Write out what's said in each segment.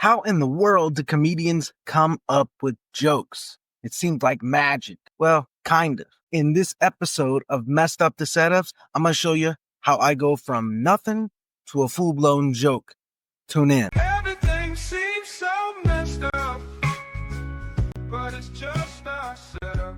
How in the world do comedians come up with jokes? It seems like magic. Well, kind of. In this episode of Messed Up to Setups, I'm going to show you how I go from nothing to a full-blown joke. Tune in. Everything seems so messed up, but it's just our setup.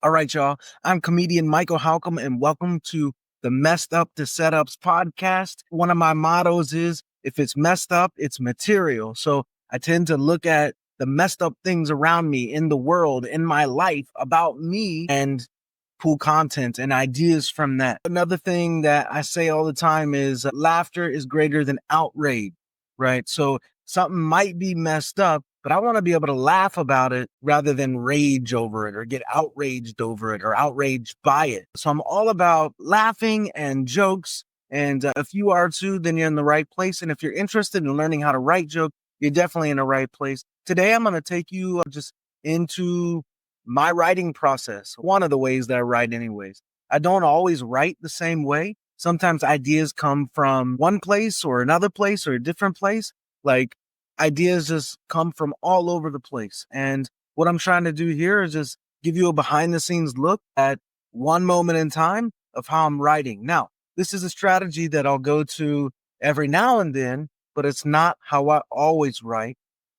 All right, y'all. I'm comedian Michael Halcomb, and welcome to the Messed Up to Setups podcast. One of my mottos is, if it's messed up, it's material. So I tend to look at the messed up things around me, in the world, in my life, about me, and pull content and ideas from that. Another thing that I say all the time is laughter is greater than outrage, right? So something might be messed up, but I want to be able to laugh about it rather than rage over it or get outraged over it or outraged by it. So I'm all about laughing and jokes. And if you are too, then you're in the right place. And if you're interested in learning how to write jokes, you're definitely in the right place. Today, I'm going to take you just into my writing process. One of the ways that I write anyways. I don't always write the same way. Sometimes ideas come from one place or another place or a different place. Like ideas just come from all over the place. And what I'm trying to do here is just give you a behind the scenes look at one moment in time of how I'm writing. Now, this is a strategy that I'll go to every now and then, but it's not how I always write.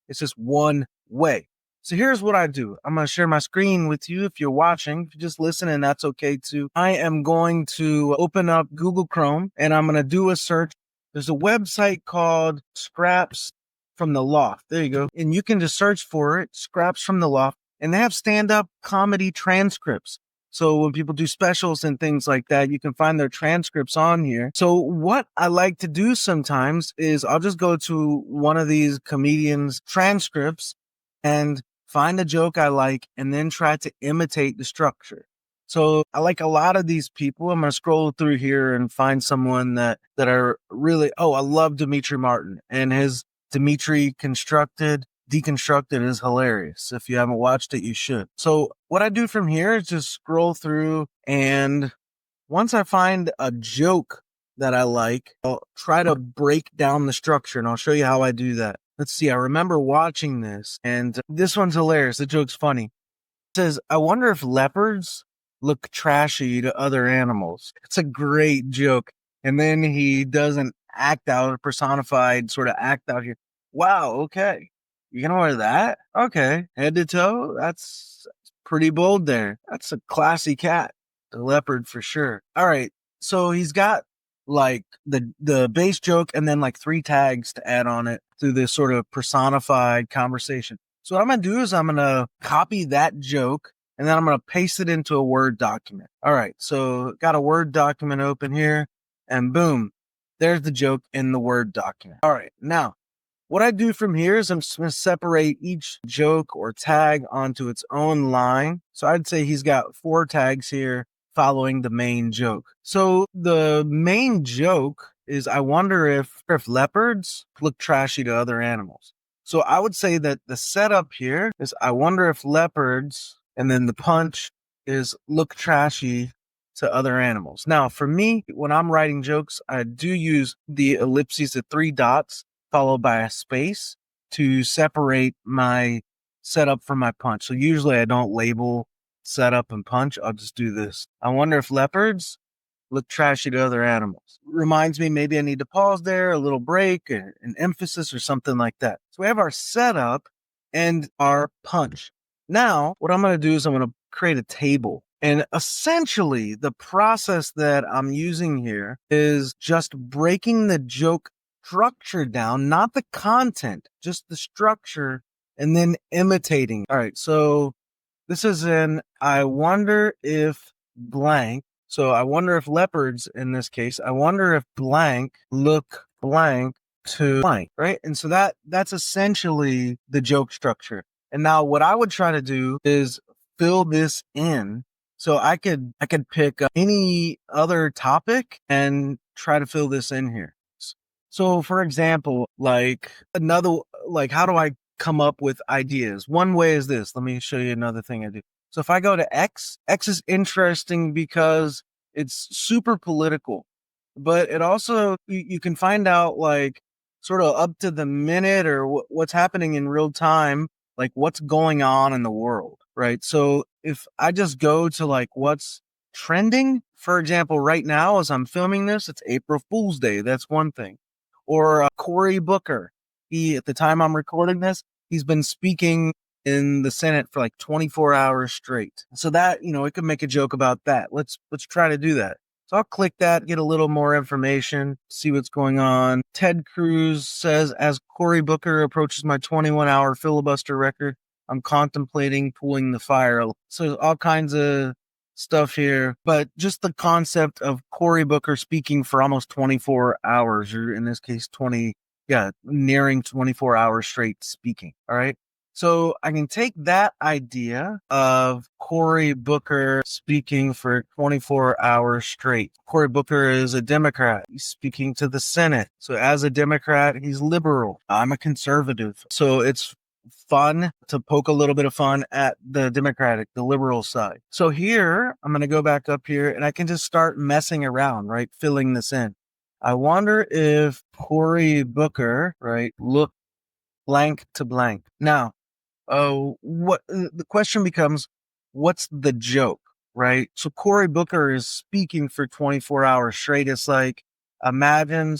It's just one way. So here's what I do. I'm going to share my screen with you if you're watching. If you're just listening, that's okay too. I am going to open up Google Chrome and I'm going to do a search. There's a website called Scraps from the Loft. There you go. And you can just search for it, Scraps from the Loft. And they have stand-up comedy transcripts. So when people do specials and things like that, you can find their transcripts on here. So what I like to do sometimes is I'll just go to one of these comedians' transcripts and find a joke I like and then try to imitate the structure. So I like a lot of these people. I'm going to scroll through here and find someone that are really, I love Dimitri Martin, and his Dimitri Deconstructed is hilarious. If you haven't watched it, you should. So what I do from here is just scroll through, and once I find a joke that I like, I'll try to break down the structure, and I'll show you how I do that. Let's see. I remember watching this, and this one's hilarious. The joke's funny. It says, I wonder if leopards look trashy to other animals. It's a great joke. And then he does an act out, a personified sort of act out here. Wow, okay. You gonna wear that? Okay. Head to toe? That's pretty bold there. That's a classy cat. The leopard for sure. All right. So he's got like the base joke and then like 3 tags to add on it through this sort of personified conversation. So what I'm going to do is I'm going to copy that joke and then I'm going to paste it into a Word document. All right. So got a Word document open here and boom, there's the joke in the Word document. All right. Now, what I do from here is I'm just going to separate each joke or tag onto its own line. So I'd say he's got 4 tags here following the main joke. So the main joke is, I wonder if leopards look trashy to other animals. So I would say that the setup here is, I wonder if leopards, and then the punch is look trashy to other animals. Now, for me, when I'm writing jokes, I do use the ellipses, the 3 dots, followed by a space to separate my setup from my punch. So usually I don't label setup and punch. I'll just do this. I wonder if leopards look trashy to other animals. Reminds me, maybe I need to pause there, a little break, an emphasis or something like that. So we have our setup and our punch. Now, what I'm going to do is I'm going to create a table. And essentially, the process that I'm using here is just breaking the joke structure down, not the content, just the structure, and then imitating. All right, so this is I wonder if blank. So I wonder if leopards, in this case, I wonder if blank look blank to blank, right? And so that's essentially the joke structure. And now what I would try to do is fill this in. So I could pick any other topic and try to fill this in here. So for example, how do I come up with ideas? One way is this. Let me show you another thing I do. So if I go to X is interesting because it's super political, but it also, you can find out like sort of up to the minute or what's happening in real time, like what's going on in the world, right? So if I just go to like what's trending, for example, right now as I'm filming this, it's April Fool's Day. That's one thing. Or Cory Booker. At the time I'm recording this, he's been speaking in the Senate for like 24 hours straight. So that, it could make a joke about that. Let's try to do that. So I'll click that, get a little more information, see what's going on. Ted Cruz says, as Cory Booker approaches my 21-hour filibuster record, I'm contemplating pulling the fire. So all kinds of stuff here, but just the concept of Cory Booker speaking for almost 24 hours, or in this case, nearing 24 hours straight speaking. All right. So I can take that idea of Cory Booker speaking for 24 hours straight. Cory Booker is a Democrat. He's speaking to the Senate. So as a Democrat, he's liberal. I'm a conservative. So it's fun to poke a little bit of fun at the liberal side. So here, I'm going to go back up here and I can just start messing around, right? Filling this in. I wonder if Cory Booker, right, look blank to blank. Now, what the question becomes, what's the joke, right? So Cory Booker is speaking for 24 hours straight. It's like, imagine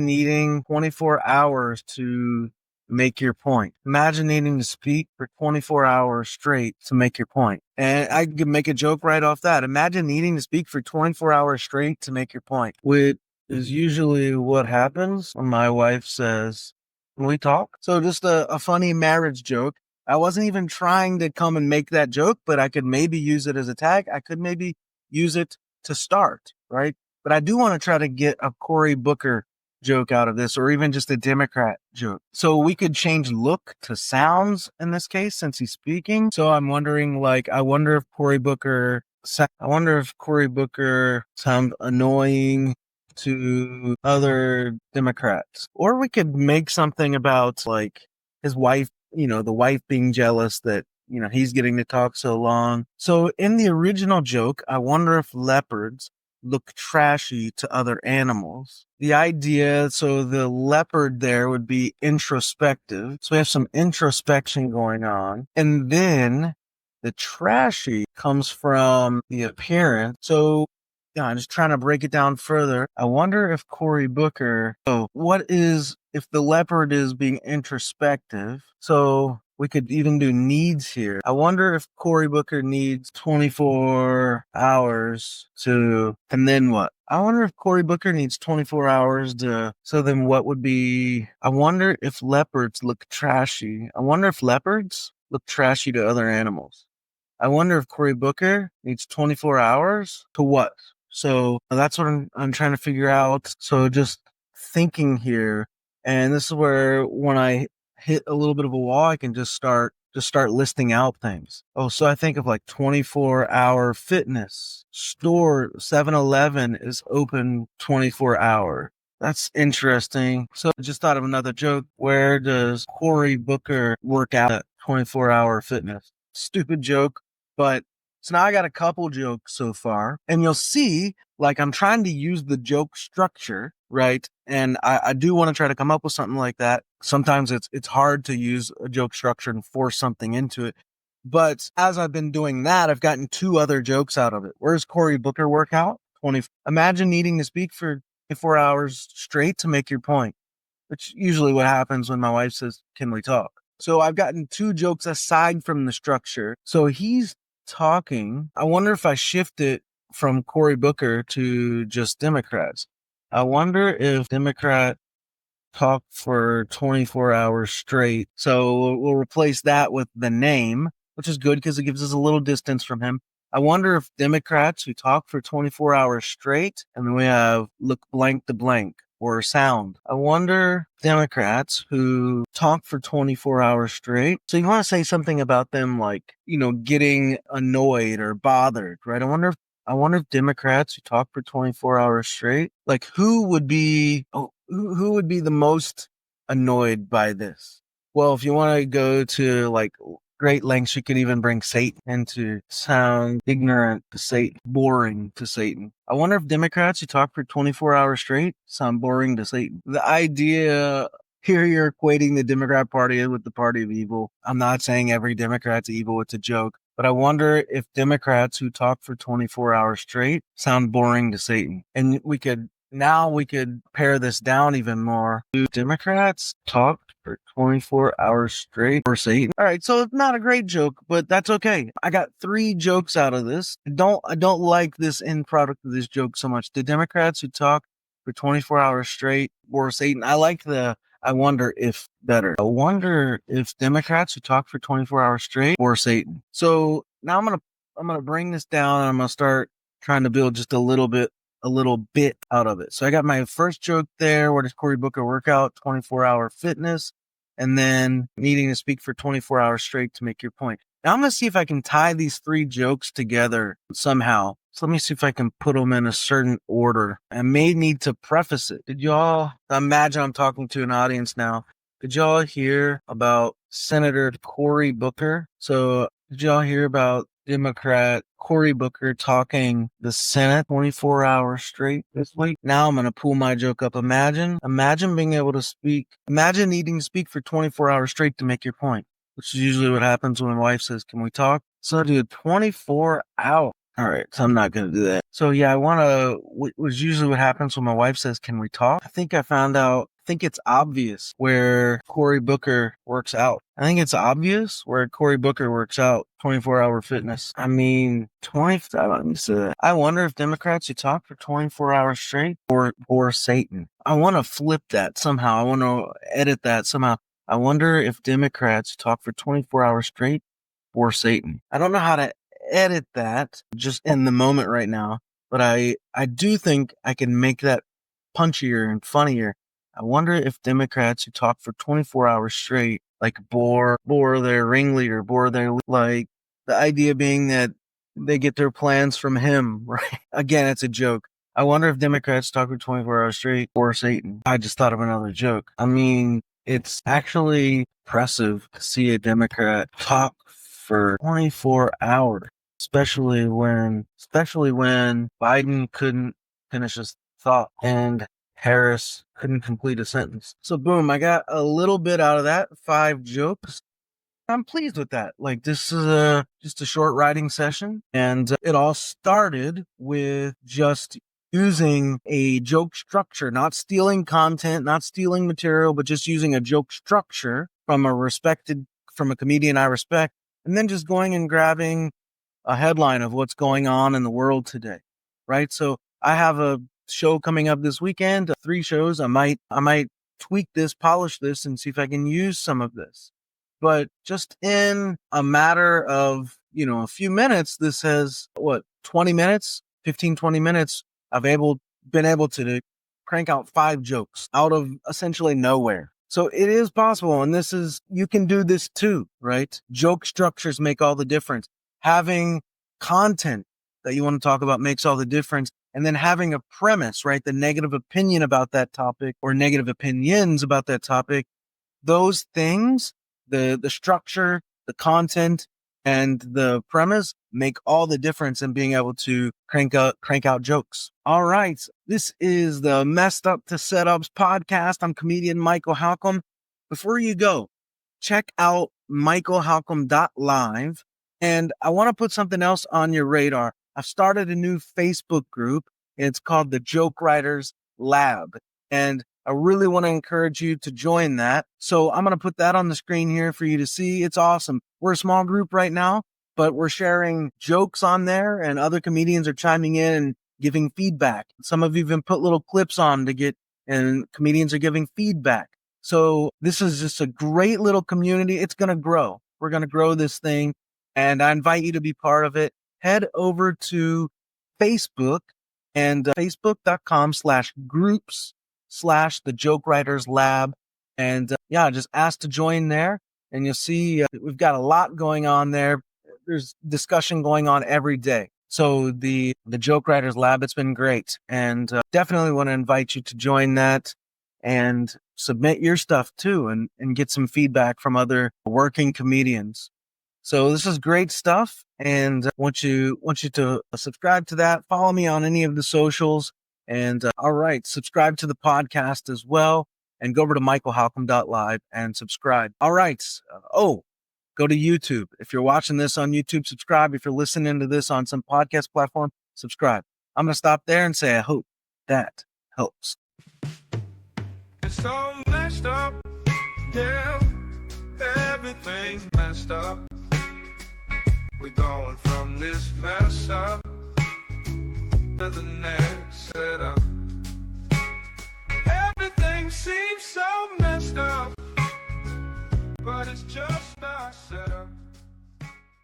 needing 24 hours to make your point. Imagine needing to speak for 24 hours straight to make your point. And I could make a joke right off that. Imagine needing to speak for 24 hours straight to make your point, which is usually what happens when my wife says, "Can we talk?" So just a funny marriage joke. I wasn't even trying to come and make that joke, but I could maybe use it as a tag. I could maybe use it to start, right? But I do want to try to get a Cory Booker joke out of this, or even just a Democrat joke. So we could change look to sounds in this case, since he's speaking. So I'm wondering, like, I wonder if Cory Booker sound annoying to other Democrats. Or we could make something about like his wife, the wife being jealous that, he's getting to talk so long. So in the original joke, I wonder if leopards look trashy to other animals. The idea, so the leopard there would be introspective. So we have some introspection going on. And then the trashy comes from the appearance. So I'm just trying to break it down further. I wonder if Cory Booker, if the leopard is being introspective? So we could even do needs here. I wonder if Cory Booker needs 24 hours and then what? I wonder if Cory Booker needs 24 hours so then what would be, I wonder if leopards look trashy. I wonder if leopards look trashy to other animals. I wonder if Cory Booker needs 24 hours to what? So that's what I'm trying to figure out. So just thinking here, and this is where when I hit a little bit of a wall, I can just start listing out things. Oh, so I think of like 24-hour fitness store. 7-Eleven is open 24-hour. That's interesting. So I just thought of another joke. Where does Cory Booker work out at 24-hour fitness? Stupid joke, but so now I got a couple jokes so far, and you'll see, like, I'm trying to use the joke structure, right? And I do want to try to come up with something like that. Sometimes it's hard to use a joke structure and force something into it. But as I've been doing that, I've gotten 2 other jokes out of it. Where's Cory Booker workout? Imagine needing to speak for 24 hours straight to make your point, which usually what happens when my wife says, "Can we talk?" So I've gotten 2 jokes aside from the structure. So he's talking. I wonder if I shift it from Cory Booker to just Democrats. I wonder if Democrat talk for 24 hours straight. So we'll replace that with the name, which is good because it gives us a little distance from him. I wonder if Democrats who talk for 24 hours straight, and then we have look blank to blank or sound. I wonder Democrats who talk for 24 hours straight. So you want to say something about them like, getting annoyed or bothered, right? I wonder if Democrats who talk for 24 hours straight, like who would be the most annoyed by this? Well, if you want to go to like great lengths. You could even bring Satan into sound ignorant to Satan, boring to Satan. I wonder if Democrats who talk for 24 hours straight sound boring to Satan. The idea here you're equating the Democrat Party with the party of evil. I'm not saying every Democrat's evil. It's a joke. But I wonder if Democrats who talk for 24 hours straight sound boring to Satan. And we could pare this down even more. Do Democrats talk for 24 hours straight for Satan? All right, so it's not a great joke, but that's okay. I got 3 jokes out of this. I don't like this end product of this joke so much. The Democrats who talk for 24 hours straight for Satan. I like the I wonder if better. I wonder if Democrats who talk for 24 hours straight or Satan. So now I'm gonna bring this down and I'm gonna start trying to build just a little bit out of it. So I got my first joke there. Where does Cory Booker work out? 24-hour fitness, and then needing to speak for 24 hours straight to make your point. Now I'm gonna see if I can tie these 3 jokes together somehow. So let me see if I can put them in a certain order. I may need to preface it. Did y'all imagine I'm talking to an audience now? Did y'all hear about Senator Cory Booker? So did y'all hear about Democrat Cory Booker talking the Senate 24 hours straight this week? Now I'm going to pull my joke up. Imagine being able to speak. Imagine needing to speak for 24 hours straight to make your point, which is usually what happens when my wife says, "Can we talk?" So dude, 24 hours. All right, so I'm not going to do that. So yeah, was usually what happens when my wife says, "Can we talk?" I think it's obvious where Cory Booker works out. 24-hour fitness. I mean, 27. I wonder if Democrats who talk for 24 hours straight or Satan. I want to flip that somehow. I want to edit that somehow. I wonder if Democrats who talk for 24 hours straight or Satan. I don't know how to edit that just in the moment right now, but I do think I can make that punchier and funnier. I wonder if Democrats who talk for 24 hours straight, like bore their ringleader, like the idea being that they get their plans from him, right? Again, it's a joke. I wonder if Democrats talk for 24 hours straight or Satan. I just thought of another joke. I mean, it's actually impressive to see a Democrat talk for 24 hours, especially when Biden couldn't finish his thought and Harris couldn't complete a sentence. So boom, I got a little bit out of that. 5 jokes. I'm pleased with that. Like, this is just a short writing session, and it all started with just using a joke structure, not stealing content, not stealing material, but just using a joke structure from a comedian I respect, and then just going and grabbing a headline of what's going on in the world today, right? So I have a show coming up this weekend, 3 shows. I might tweak this, polish this, and see if I can use some of this. But just in a matter of, a few minutes, this has 20 minutes, 15, 20 minutes. Been able to crank out 5 jokes out of essentially nowhere. So it is possible. And you can do this too, right? Joke structures make all the difference. Having content that you want to talk about makes all the difference. And then having a premise, right? The negative opinion about that topic or negative opinions about that topic, those things, the structure, the content, and the premise make all the difference in being able to crank out jokes. All right. This is the Messed Up to Setups podcast. I'm comedian Michael Halcomb. Before you go, check out MichaelHalcomb.Live. And I want to put something else on your radar. I've started a new Facebook group. It's called the Joke Writers Lab. And I really want to encourage you to join that. So I'm going to put that on the screen here for you to see. It's awesome. We're a small group right now, but we're sharing jokes on there, and other comedians are chiming in and giving feedback. Some have even put little clips on and comedians are giving feedback. So this is just a great little community. It's going to grow. We're going to grow this thing, and I invite you to be part of it. Head over to Facebook and facebook.com/groups/the Joke Writers Lab. And just ask to join there, and you'll see we've got a lot going on there. There's discussion going on every day. So the Joke Writers Lab, it's been great, and definitely want to invite you to join that and submit your stuff too, and get some feedback from other working comedians. So this is great stuff, and want you to subscribe to that. Follow me on any of the socials, and all right, subscribe to the podcast as well, and go over to MichaelHalcomb.Live and subscribe. All right. Go to YouTube. If you're watching this on YouTube, subscribe. If you're listening to this on some podcast platform, subscribe. I'm going to stop there and say I hope that helps. It's all messed up, yeah, everything's messed up. We're going from this mess up to the next setup.